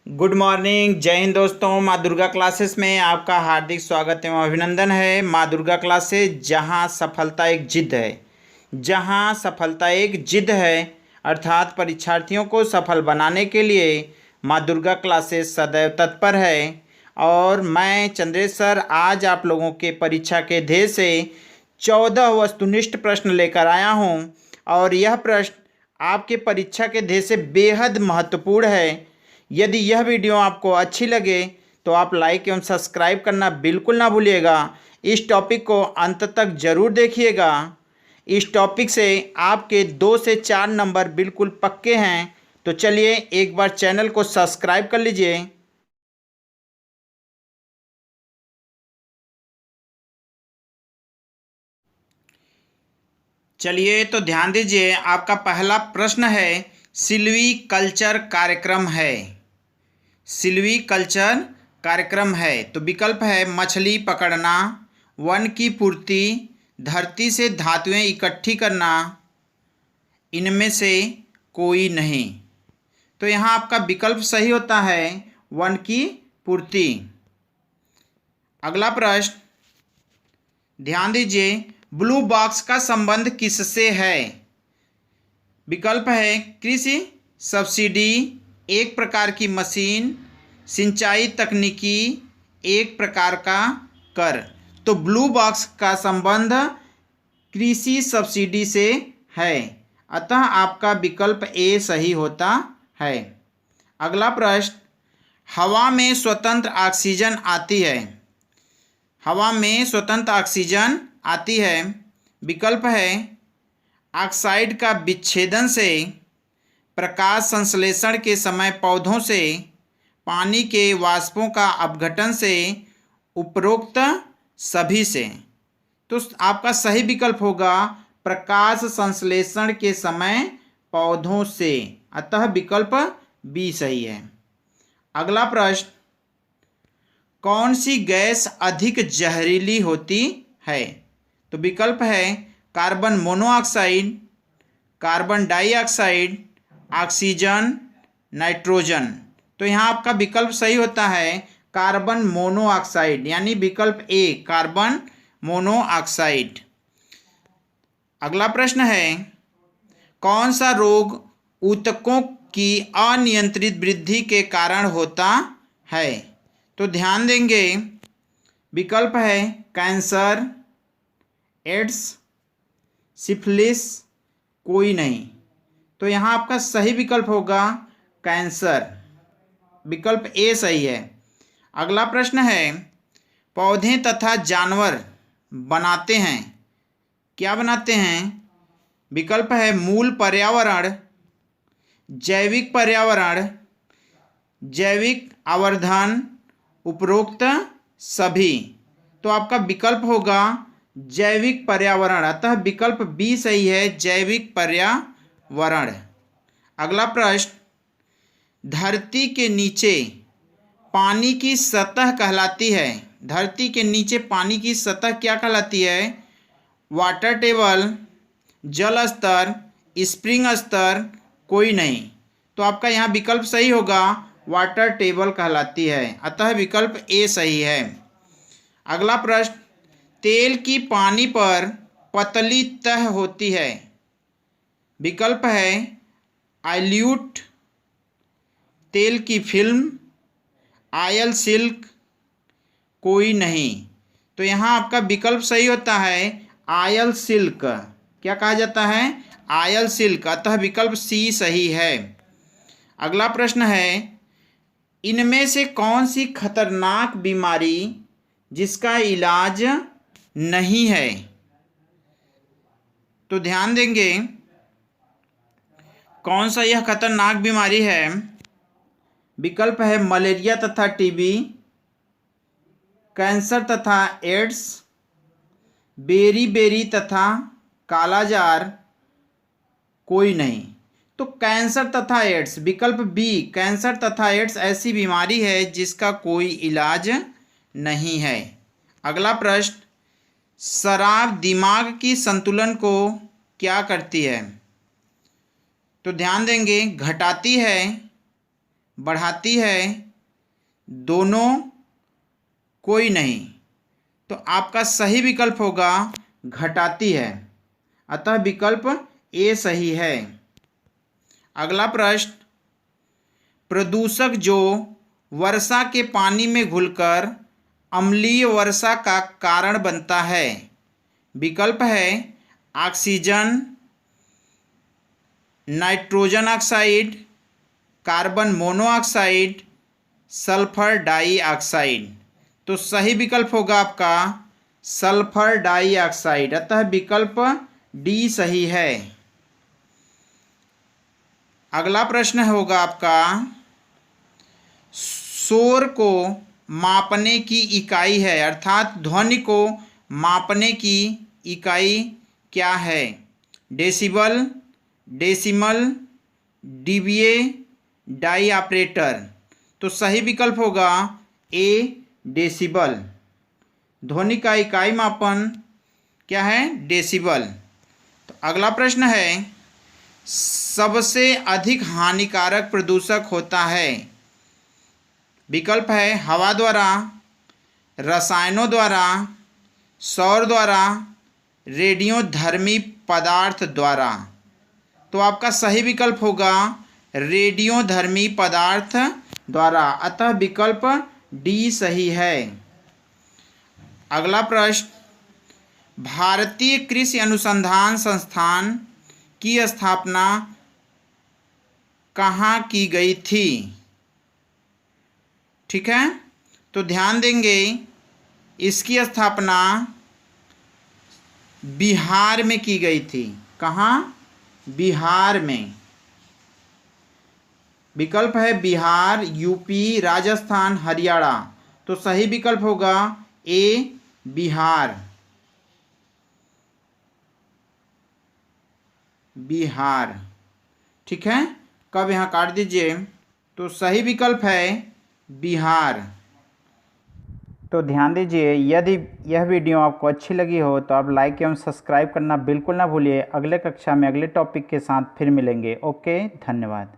Good morning, जय हिंद दोस्तों। माँ दुर्गा क्लासेस में आपका हार्दिक स्वागत एवं अभिनंदन है। माँ दुर्गा क्लासेस, जहाँ सफलता एक जिद है, जहाँ सफलता एक जिद है, अर्थात परीक्षार्थियों को सफल बनाने के लिए माँ दुर्गा क्लासेस सदैव तत्पर है। और मैं चंद्रेश सर आज आप लोगों के परीक्षा के ध्येय से 14 वस्तुनिष्ठ प्रश्न लेकर आया हूँ। और यह प्रश्न आपके परीक्षा के ध्येय से बेहद महत्वपूर्ण है। यदि यह वीडियो आपको अच्छी लगे तो आप लाइक एवं सब्सक्राइब करना बिल्कुल ना भूलिएगा। इस टॉपिक को अंत तक ज़रूर देखिएगा। इस टॉपिक से आपके 2 से 4 नंबर बिल्कुल पक्के हैं। तो चलिए एक बार चैनल को सब्सक्राइब कर लीजिए। चलिए तो ध्यान दीजिए, आपका पहला प्रश्न है, सिल्वीकल्चर कार्यक्रम है। सिल्वीकल्चर कार्यक्रम है तो विकल्प है मछली पकड़ना, वन की पूर्ति, धरती से धातुएं इकट्ठी करना, इनमें से कोई नहीं। तो यहाँ आपका विकल्प सही होता है वन की पूर्ति। अगला प्रश्न ध्यान दीजिए, ब्लू बॉक्स का संबंध किससे है? विकल्प है कृषि, सब्सिडी, एक प्रकार की मशीन, सिंचाई तकनीकी, एक प्रकार का कर। तो ब्लू बॉक्स का संबंध कृषि सब्सिडी से है, अतः आपका विकल्प ए सही होता है। अगला प्रश्न, हवा में स्वतंत्र ऑक्सीजन आती है। हवा में स्वतंत्र ऑक्सीजन आती है। विकल्प है ऑक्साइड का विच्छेदन से, प्रकाश संश्लेषण के समय पौधों से, पानी के वाष्पों का अपघटन से, उपरोक्त सभी से। तो आपका सही विकल्प होगा प्रकाश संश्लेषण के समय पौधों से, अतः विकल्प बी सही है। अगला प्रश्न, कौन सी गैस अधिक जहरीली होती है? तो विकल्प है carbon monoxide, carbon dioxide, oxygen, nitrogen. तो यहाँ आपका विकल्प सही होता है कार्बन मोनोऑक्साइड, यानी विकल्प ए कार्बन मोनोऑक्साइड। अगला प्रश्न है, कौन सा रोग ऊतकों की अनियंत्रित वृद्धि के कारण होता है? तो ध्यान देंगे, विकल्प है कैंसर, एड्स, सिफिलिस, कोई नहीं। तो यहाँ आपका सही विकल्प होगा कैंसर, विकल्प ए सही है। अगला प्रश्न है, पौधे तथा जानवर बनाते हैं, क्या बनाते हैं? विकल्प है मूल पर्यावरण, जैविक पर्यावरण, जैविक आवर्धन, उपरोक्त सभी। तो आपका विकल्प होगा जैविक पर्यावरण, अतः विकल्प बी सही है, जैविक पर्यावरण। अगला प्रश्न, धरती के नीचे पानी की सतह कहलाती है। धरती के नीचे पानी की सतह क्या कहलाती है? वाटर टेबल, जल स्तर, स्प्रिंग स्तर, कोई नहीं। तो आपका यहाँ विकल्प सही होगा वाटर टेबल कहलाती है, अतः विकल्प ए सही है। अगला प्रश्न, तेल की पानी पर पतली तह होती है। विकल्प है आइल्यूट, तेल की फिल्म, आयल सिल्क, कोई नहीं। तो यहाँ आपका विकल्प सही होता है आयल सिल्क, क्या कहा जाता है? आयल सिल्क, अतः विकल्प सी सही है। अगला प्रश्न है, इनमें से कौन सी खतरनाक बीमारी जिसका इलाज नहीं है? तो ध्यान देंगे, कौन सा यह खतरनाक बीमारी है? विकल्प है मलेरिया तथा टीबी, कैंसर तथा एड्स, बेरी तथा कालाजार, कोई नहीं। तो कैंसर तथा एड्स, विकल्प बी कैंसर तथा एड्स ऐसी बीमारी है जिसका कोई इलाज नहीं है। अगला प्रश्न, शराब दिमाग की संतुलन को क्या करती है? तो ध्यान देंगे, घटाती है, बढ़ाती है, दोनों, कोई नहीं। तो आपका सही विकल्प होगा घटाती है, अतः विकल्प ए सही है। अगला प्रश्न, प्रदूषक जो वर्षा के पानी में घुलकर अम्लीय वर्षा का कारण बनता है। विकल्प है oxygen, nitrogen oxide, carbon monoxide, sulphur dioxide. तो सही विकल्प होगा आपका सल्फर डाइऑक्साइड, अतः विकल्प डी सही है। अगला प्रश्न होगा आपका, शोर को मापने की इकाई है, अर्थात ध्वनि को मापने की इकाई क्या है। डेसिबल, डेसिमल, डीबीए, डाइऑपरेटर। तो सही विकल्प होगा ए डेसिबल। ध्वनि का इकाई मापन क्या है, डेसिबल। तो अगला प्रश्न है, सबसे अधिक हानिकारक प्रदूषक होता है। विकल्प है हवा द्वारा, रसायनों द्वारा, सौर द्वारा, रेडियोधर्मी पदार्थ द्वारा। तो आपका सही विकल्प होगा रेडियोधर्मी पदार्थ द्वारा, अतः विकल्प डी सही है। अगला प्रश्न, भारतीय कृषि अनुसंधान संस्थान की स्थापना कहाँ की गई थी। ठीक है, तो ध्यान देंगे, इसकी स्थापना बिहार में की गई थी। कहाँ, बिहार में। विकल्प है बिहार, यूपी, राजस्थान, हरियाणा। तो सही विकल्प होगा ए बिहार, बिहार। ठीक है, कब यहाँ काट दीजिए। तो सही विकल्प है बिहार। तो ध्यान दीजिए, यदि यह वीडियो आपको अच्छी लगी हो तो आप लाइक एवं सब्सक्राइब करना बिल्कुल ना भूलिए। अगले कक्षा में अगले टॉपिक के साथ फिर मिलेंगे। ओके, धन्यवाद।